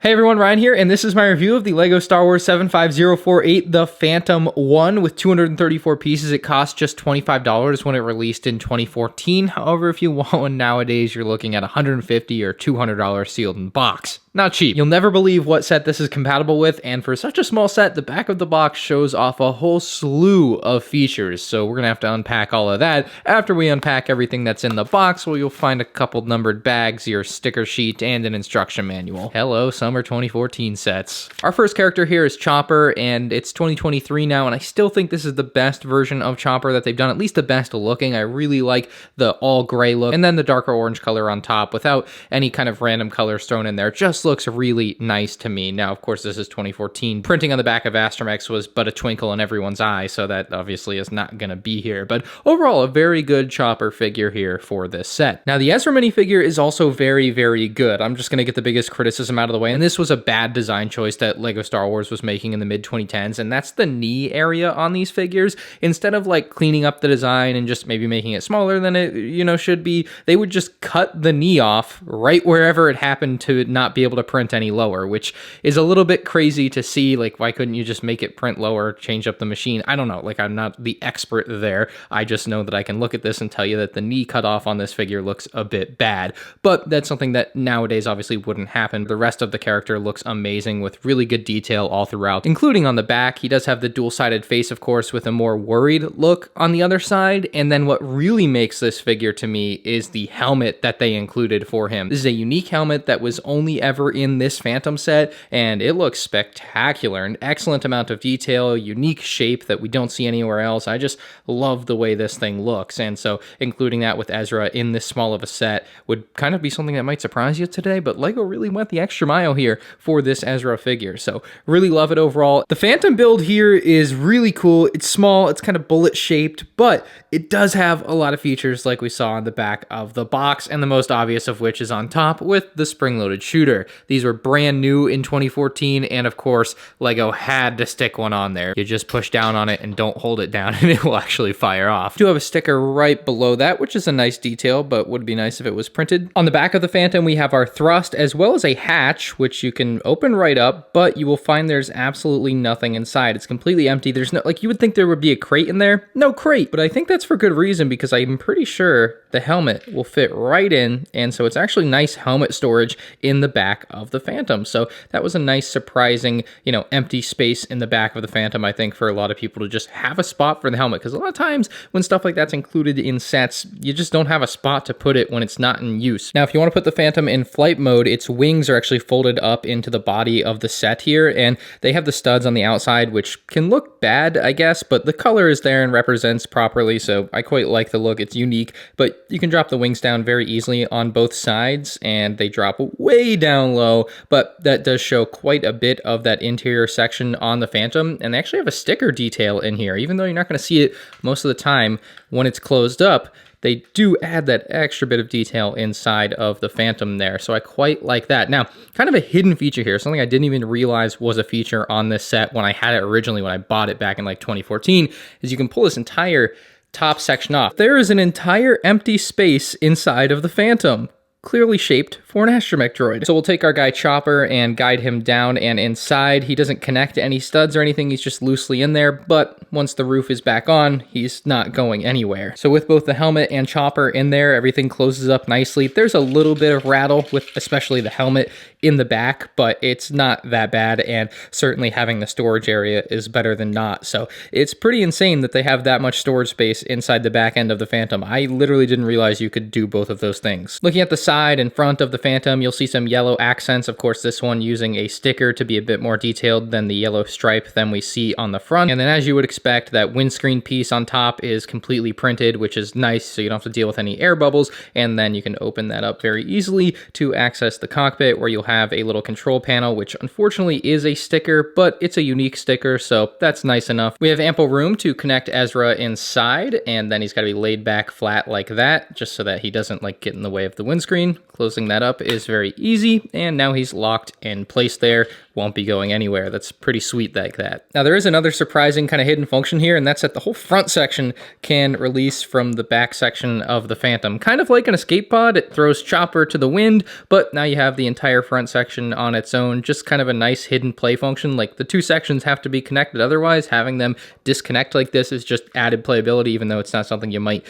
Hey everyone, Ryan here, and this is my review of the LEGO Star Wars 75048, the Phantom 1 with 234 pieces. It cost just $25 when it released in 2014. However, if you want one nowadays, you're looking at $150 or $200 sealed in box. Not cheap. You'll never believe what set this is compatible with, and for such a small set, the back of the box shows off a whole slew of features, so we're gonna have to unpack all of that. After we unpack everything that's in the box, well, you'll find a couple numbered bags, your sticker sheet, and an instruction manual. Hello, Summer 2014 sets. Our first character here is Chopper, and it's 2023 now, and I still think this is the best version of Chopper that they've done, at least the best looking. I really like the all gray look, and then the darker orange color on top without any kind of random colors thrown in there. Just looks really nice to me. Now, of course, this is 2014. Printing on the back of Astromechs was but a twinkle in everyone's eye, so that obviously is not going to be here. But overall, a very good Chopper figure here for this set. Now, the Ezra minifigure is also very, very good. I'm just going to get the biggest criticism out of the way, and this was a bad design choice that LEGO Star Wars was making in the mid-2010s, and that's the knee area on these figures. Instead of like cleaning up the design and just maybe making it smaller than it, should be, they would just cut the knee off right wherever it happened to not be able to print any lower, which is a little bit crazy to see. Like, why couldn't you just make it print lower, change up the machine? I don't know. Like, I'm not the expert there. I just know that I can look at this and tell you that the knee cut off on this figure looks a bit bad, but that's something that nowadays obviously wouldn't happen. The rest of the character looks amazing with really good detail all throughout, including on the back. He does have the dual-sided face, of course, with a more worried look on the other side, and then what really makes this figure to me is the helmet that they included for him. This is a unique helmet that was only ever in this Phantom set, and it looks spectacular. An excellent amount of detail, unique shape that we don't see anywhere else. I just love the way this thing looks, and so including that with Ezra in this small of a set would kind of be something that might surprise you today, but LEGO really went the extra mile here for this Ezra figure, so really love it overall. The Phantom build here is really cool. It's small, it's kind of bullet shaped, but it does have a lot of features like we saw on the back of the box, and the most obvious of which is on top with the spring-loaded shooter. These were brand new in 2014, and of course, LEGO had to stick one on there. You just push down on it and don't hold it down, and it will actually fire off. We do have a sticker right below that, which is a nice detail, but would be nice if it was printed. On the back of the Phantom, we have our thrust, as well as a hatch, which you can open right up, but you will find there's absolutely nothing inside. It's completely empty. There's no, like, you would think there would be a crate in there. No crate, but I think that's for good reason, because I'm pretty sure the helmet will fit right in, and so it's actually nice helmet storage in the back of the Phantom. So that was a nice, surprising, empty space in the back of the Phantom, I think, for a lot of people to just have a spot for the helmet, because a lot of times when stuff like that's included in sets, you just don't have a spot to put it when it's not in use. Now, if you want to put the Phantom in flight mode, its wings are actually folded up into the body of the set here, and they have the studs on the outside, which can look bad, I guess, but the color is there and represents properly, so I quite like the look. It's unique, but you can drop the wings down very easily on both sides, and they drop way down low, but that does show quite a bit of that interior section on the Phantom, and they actually have a sticker detail in here. Even though you're not going to see it most of the time when it's closed up, they do add that extra bit of detail inside of the Phantom there, so I quite like that. Now, kind of a hidden feature here, something I didn't even realize was a feature on this set when I had it originally, when I bought it back in like 2014, is you can pull this entire top section off. There is an entire empty space inside of the Phantom, clearly shaped for an astromech droid. So we'll take our guy Chopper and guide him down, and inside he doesn't connect to any studs or anything, he's just loosely in there, but once the roof is back on, he's not going anywhere. So with both the helmet and Chopper in there, everything closes up nicely. There's a little bit of rattle with especially the helmet in the back, but it's not that bad, and certainly having the storage area is better than not. So it's pretty insane that they have that much storage space inside the back end of the Phantom. I literally didn't realize you could do both of those things. Looking at the side and front of the Phantom, you'll see some yellow accents. Of course, this one using a sticker to be a bit more detailed than the yellow stripe than we see on the front. And then, as you would expect, that windscreen piece on top is completely printed, which is nice, so you don't have to deal with any air bubbles. And then you can open that up very easily to access the cockpit, where you'll have a little control panel, which unfortunately is a sticker, but it's a unique sticker, so that's nice enough. We have ample room to connect Ezra inside, and then he's got to be laid back flat like that, just so that he doesn't get in the way of the windscreen. Closing that up is very easy, and now he's locked in place there. Won't be going anywhere. That's pretty sweet like that. Now, there is another surprising kind of hidden function here, and that's that the whole front section can release from the back section of the Phantom. Kind of like an escape pod, it throws Chopper to the wind, but now you have the entire front front section on its own, just kind of a nice hidden play function. Like the two sections have to be connected, otherwise having them disconnect like this is just added playability, even though it's not something you might,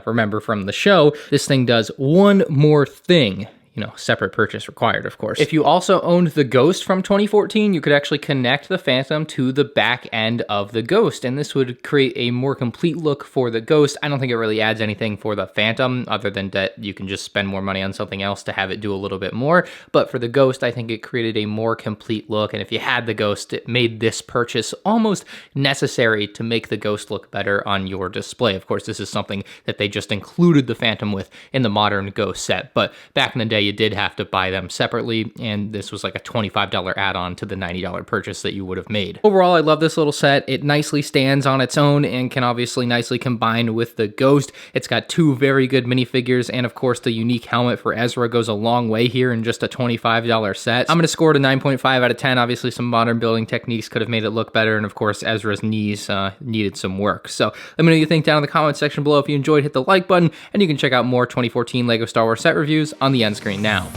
remember from the show. This thing does one more thing. Separate purchase required, of course. If you also owned the Ghost from 2014, you could actually connect the Phantom to the back end of the Ghost, and this would create a more complete look for the Ghost. I don't think it really adds anything for the Phantom, other than that you can just spend more money on something else to have it do a little bit more. But for the Ghost, I think it created a more complete look, and if you had the Ghost, it made this purchase almost necessary to make the Ghost look better on your display. Of course, this is something that they just included the Phantom with in the modern Ghost set, but back in the day, you did have to buy them separately, and this was like a $25 add-on to the $90 purchase that you would have made. Overall, I love this little set. It nicely stands on its own and can obviously nicely combine with the Ghost. It's got two very good minifigures, and of course, the unique helmet for Ezra goes a long way here in just a $25 set. I'm going to score it a 9.5 out of 10. Obviously, some modern building techniques could have made it look better, and of course, Ezra's knees needed some work. So let me know what you think down in the comment section below. If you enjoyed, hit the like button, and you can check out more 2014 LEGO Star Wars set reviews on the end screen now.